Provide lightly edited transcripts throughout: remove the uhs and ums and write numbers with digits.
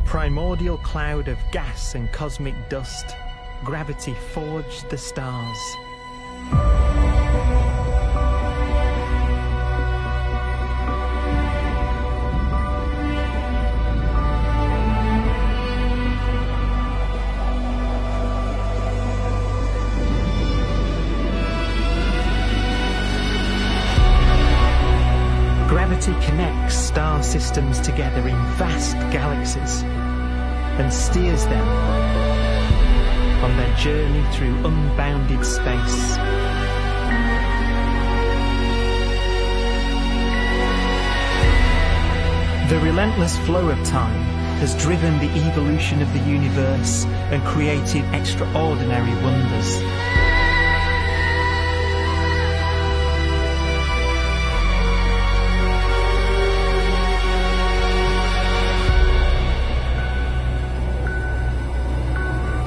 primordial cloud of gas and cosmic dust, gravity forged the stars. Gravity connects star systems together in vast galaxies and steers them on their journey through unbounded space. The relentless flow of time has driven the evolution of the universe and created extraordinary wonders.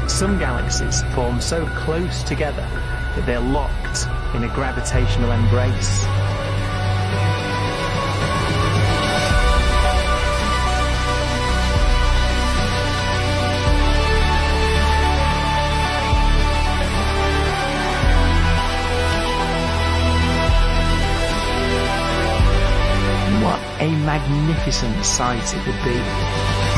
Some galaxies form so close together that they're locked in a gravitational embrace. What a magnificent sight it would be.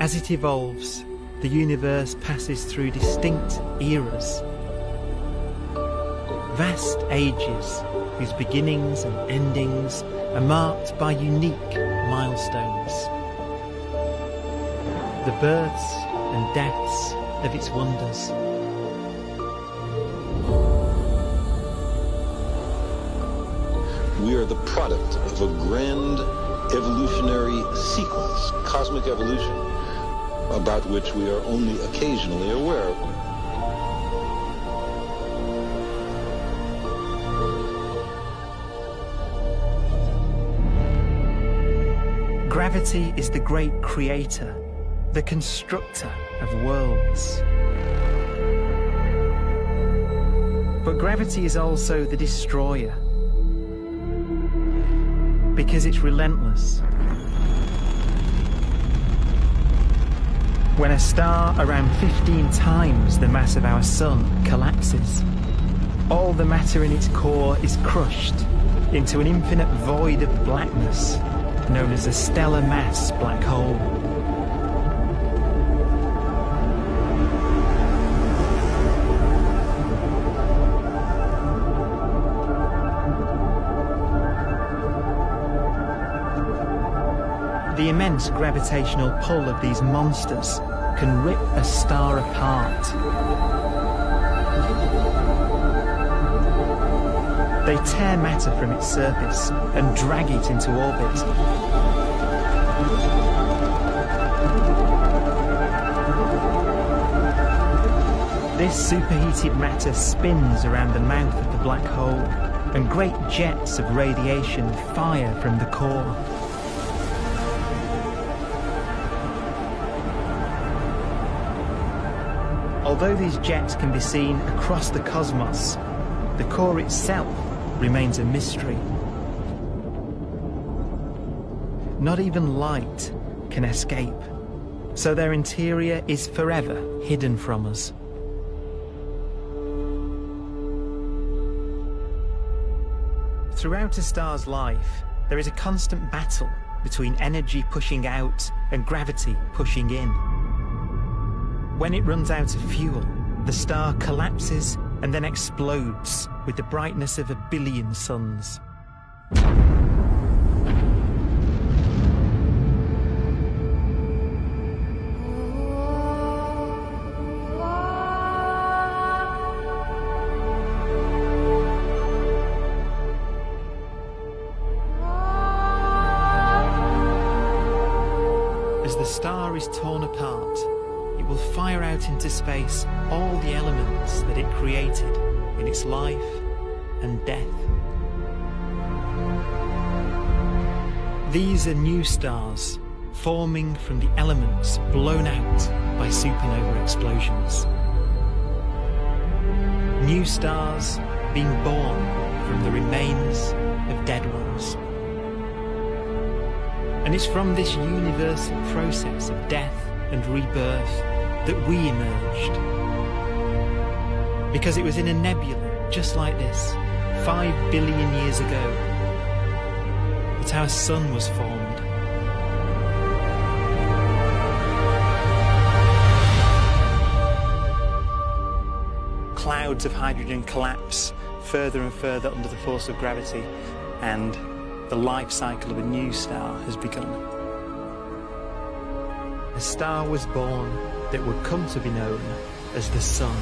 As it evolves, the universe passes through distinct eras. Vast ages whose beginnings and endings are marked by unique milestones. The births and deaths of its wonders. We are the product of a grand evolutionary sequence, cosmic evolution, about which we are only occasionally aware. Gravity is the great creator, the constructor of worlds. But gravity is also the destroyer, because it's relentless. When a star around 15 times the mass of our Sun collapses, all the matter in its core is crushed into an infinite void of blackness known as a stellar mass black hole. The immense gravitational pull of these monsters can rip a star apart. They tear matter from its surface and drag it into orbit. This superheated matter spins around the mouth of the black hole, and great jets of radiation fire from the core. Although these jets can be seen across the cosmos, the core itself remains a mystery. Not even light can escape, so their interior is forever hidden from us. Throughout a star's life, there is a constant battle between energy pushing out and gravity pushing in. When it runs out of fuel, the star collapses and then explodes with the brightness of a billion suns. As the star is torn apart, it will fire out into space all the elements that it created in its life and death. These are new stars forming from the elements blown out by supernova explosions. New stars being born from the remains of dead ones. And it's from this universal process of death and rebirth that we emerged. Because it was in a nebula just like this, 5 billion years ago, that our sun was formed. Clouds of hydrogen collapse further and further under the force of gravity, and the life cycle of a new star has begun. A star was born that would come to be known as the Sun.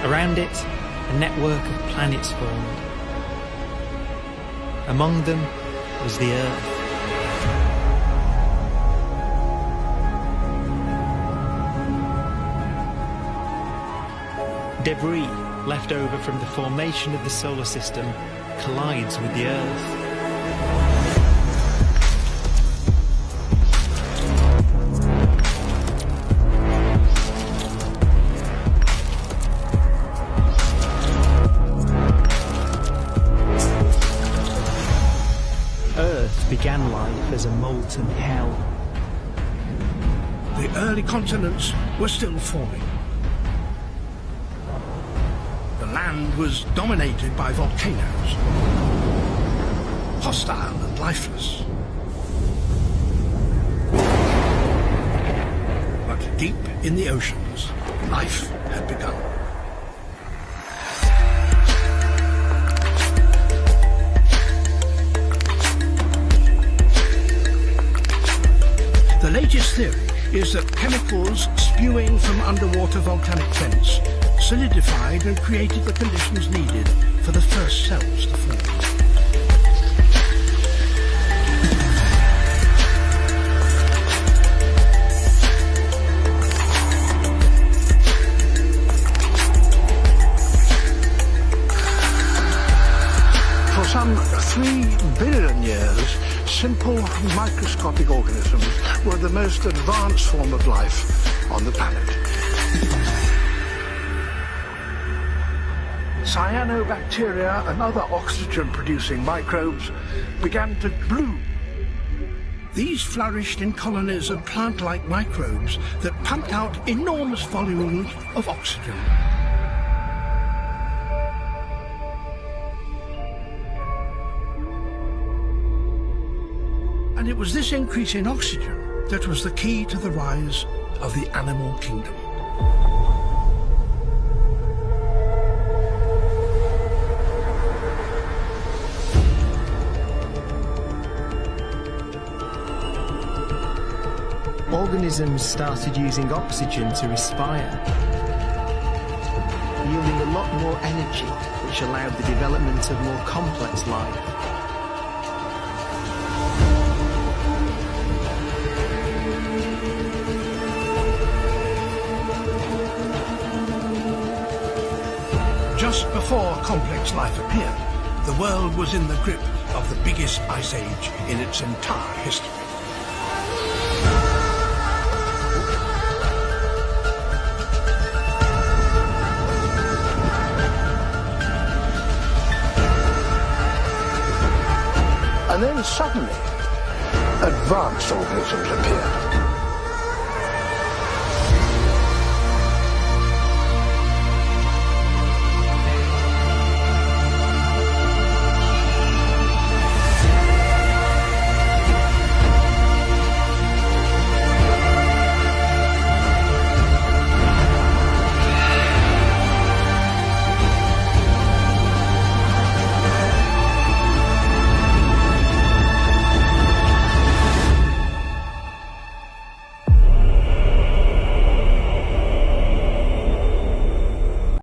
Around it, a network of planets formed. Among them was the Earth. Debris left over from the formation of the solar system collides with the Earth. Earth began life as a molten hell. The early continents were still forming. The land was dominated by volcanoes, hostile and lifeless. But deep in the oceans, life had begun. The latest theory is that chemicals spewing from underwater volcanic vents solidified and created the conditions needed for the first cells to form. For some 3 billion years, simple microscopic organisms were the most advanced form of life on the planet. Cyanobacteria and other oxygen-producing microbes began to bloom. These flourished in colonies of plant-like microbes that pumped out enormous volumes of oxygen. And it was this increase in oxygen that was the key to the rise of the animal kingdom. Organisms started using oxygen to respire, yielding a lot more energy, which allowed the development of more complex life. Just before complex life appeared, the world was in the grip of the biggest ice age in its entire history. And then suddenly, advanced organisms appeared.